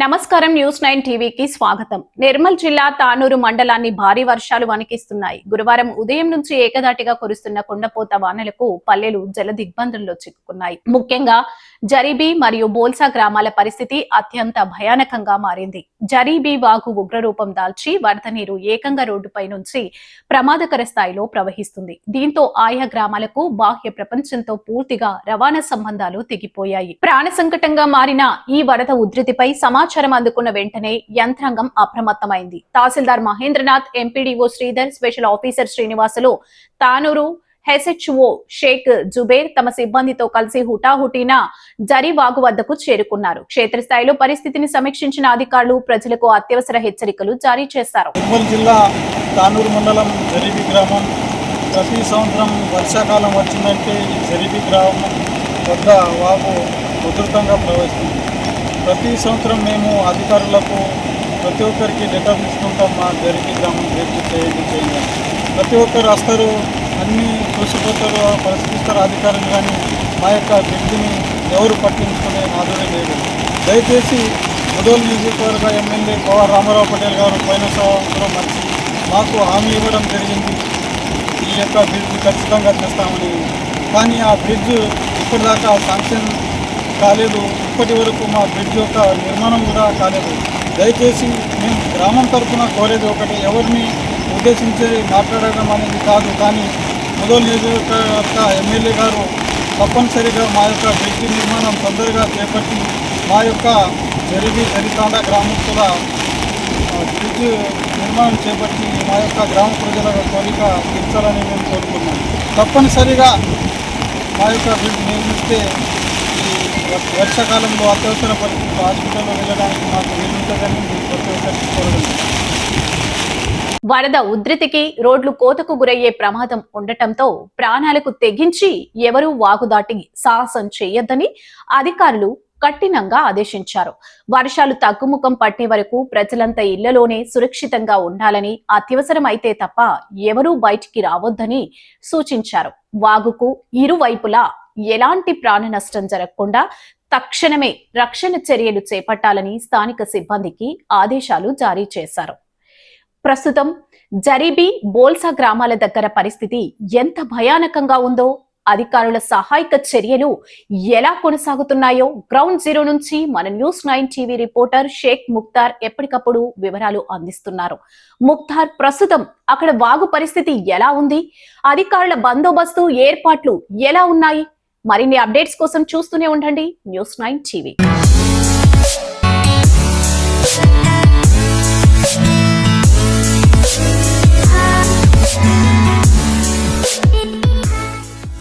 నమస్కారం న్యూస్ 9 టీవీకి స్వాగతం. నిర్మల్ జిల్లా తానూరు మండలాన్ని భారీ వర్షాలు వణికిస్తున్నాయి. గురువారం ఉదయం నుంచి ఏకధాటిగా కురుస్తున్న కుండపోత వానలకు పల్లెలు జల దిగ్బంధంలో చిక్కుకున్నాయి. ముఖ్యంగా జరీబీ మరియు బోల్సా గ్రామాల పరిస్థితి అత్యంత భయానకంగా మారింది. జరీబీ వాగు ఉగ్రరూపం దాల్చి వరద నీరు ఏకంగా రోడ్డుపై నుంచి ప్రమాదకర స్థాయిలో ప్రవహిస్తుంది. దీంతో ఆయా గ్రామాలకు బాహ్య ప్రపంచంతో పూర్తిగా రవాణా సంబంధాలు తెగిపోయాయి. ప్రాణ సంకటంగా మారిన ఈ వరద ఉధృతిపై సమాచారం అందుకున్న వెంటనే యంత్రాంగం అప్రమత్తమైంది. Tehsildar Mahendranath, MPDO Sridhar, special officer Srinivasulu, Tanur HO Sheikh Zubair తమ సిబ్బందితో కలిసి హుటాహుటిన జరీ వాగు వద్దకు చేరుకున్నారు. క్షేత్రస్థాయిలో పరిస్థితిని సమీక్షించిన అధికారులు ప్రజలకు అత్యవసర హెచ్చరికలు జారీ చేశారు. నిర్మల్ జిల్లా తానూరు మండలం జరీబీ గ్రామం ప్రతి సంవత్సరం వర్షాకాలం వచ్చిందంటే ఈ జరీబీ గ్రామం వద్ద వాగు ఉధృతంగా ప్రవహిస్తుంది. ప్రతి సంవత్సరం మేము అధికారులకు ప్రతి ఒక్కరికి లెటర్ ఇస్తుంటాం. మా జరీబీ గ్రామం చేయండి. ప్రతి ఒక్కరు వస్తారు, అన్నీ చూసిపోతారు, పరిశీలిస్తారు అధికారులు. కానీ మా యొక్క బ్రిడ్జిని ఎవరు పట్టించుకునే ఆదరణ లేదు. దయచేసి ముదోల్ నియోజకవర్గ ఎమ్మెల్యే పవర్ రామారావు పటేల్ గారు పోయిన సంవత్సరం వచ్చి మాకు హామీ ఇవ్వడం జరిగింది, ఈ యొక్క బ్రిడ్జ్ ఖచ్చితంగా చేస్తామని. కానీ ఆ బ్రిడ్జ్ ఇప్పటిదాకా శాంక్షన్ కాలేదు. ఇప్పటి వరకు మా బ్రిడ్జ్ యొక్క నిర్మాణం కూడా కాలేదు. దయచేసి మేము గ్రామం తరఫున కోరేది ఒకటి, ఎవరిని ఉద్దేశించి మాట్లాడడం అనేది కాదు, కానీ ముదోల్ నియోజకవర్గ ఎమ్మెల్యే గారు తప్పనిసరిగా మా యొక్క బ్రిడ్జ్ నిర్మాణం తొందరగా చేపట్టి మా యొక్క జరితాండ గ్రామస్తుల బ్రిడ్జ్ నిర్మాణం చేపట్టి మా యొక్క గ్రామ ప్రజల కోరిక తీర్చాలని మేము కోరుకున్నాం. తప్పనిసరిగా మా యొక్క బ్రిడ్జ్ నిర్మిస్తే వర్షాకాలంలో అత్యవసర పరిస్థితుల్లో హాస్పిటల్లో వెళ్ళడానికి మాకు వీలుంటుందని ప్రతి ఒక్కరికి కోరడం. వరద ఉధృతికి రోడ్లు కోతకు గురయ్యే ప్రమాదం ఉండటంతో ప్రాణాలకు తెగించి ఎవరూ వాగు దాటి సాహసం చేయొద్దని అధికారులు కఠినంగా ఆదేశించారు. వర్షాలు తగ్గుముఖం పట్టే వరకు ప్రజలంతా ఇళ్లలోనే సురక్షితంగా ఉండాలని, అత్యవసరం అయితే తప్ప ఎవరూ బయటికి రావద్దని సూచించారు. వాగుకు ఇరువైపులా ఎలాంటి ప్రాణ నష్టం జరగకుండా తక్షణమే రక్షణ చర్యలు చేపట్టాలని స్థానిక సిబ్బందికి ఆదేశాలు జారీ చేశారు. ప్రస్తుతం జరీబీ, బోల్సా గ్రామాల దగ్గర పరిస్థితి ఎంత భయానకంగా ఉందో, అధికారుల సహాయక చర్యలు ఎలా కొనసాగుతున్నాయో గ్రౌండ్ జీరో నుంచి మన news 9 TV reporter Sheikh Mukhtar ఎప్పటికప్పుడు వివరాలు అందిస్తున్నారు. ముక్తార్, ప్రస్తుతం అక్కడ వాగు పరిస్థితి ఎలా ఉంది? అధికారుల బందోబస్తు ఏర్పాట్లు ఎలా ఉన్నాయి? మరిన్ని అప్డేట్స్ కోసం చూస్తూనే ఉండండి న్యూస్ 9 టీవీ.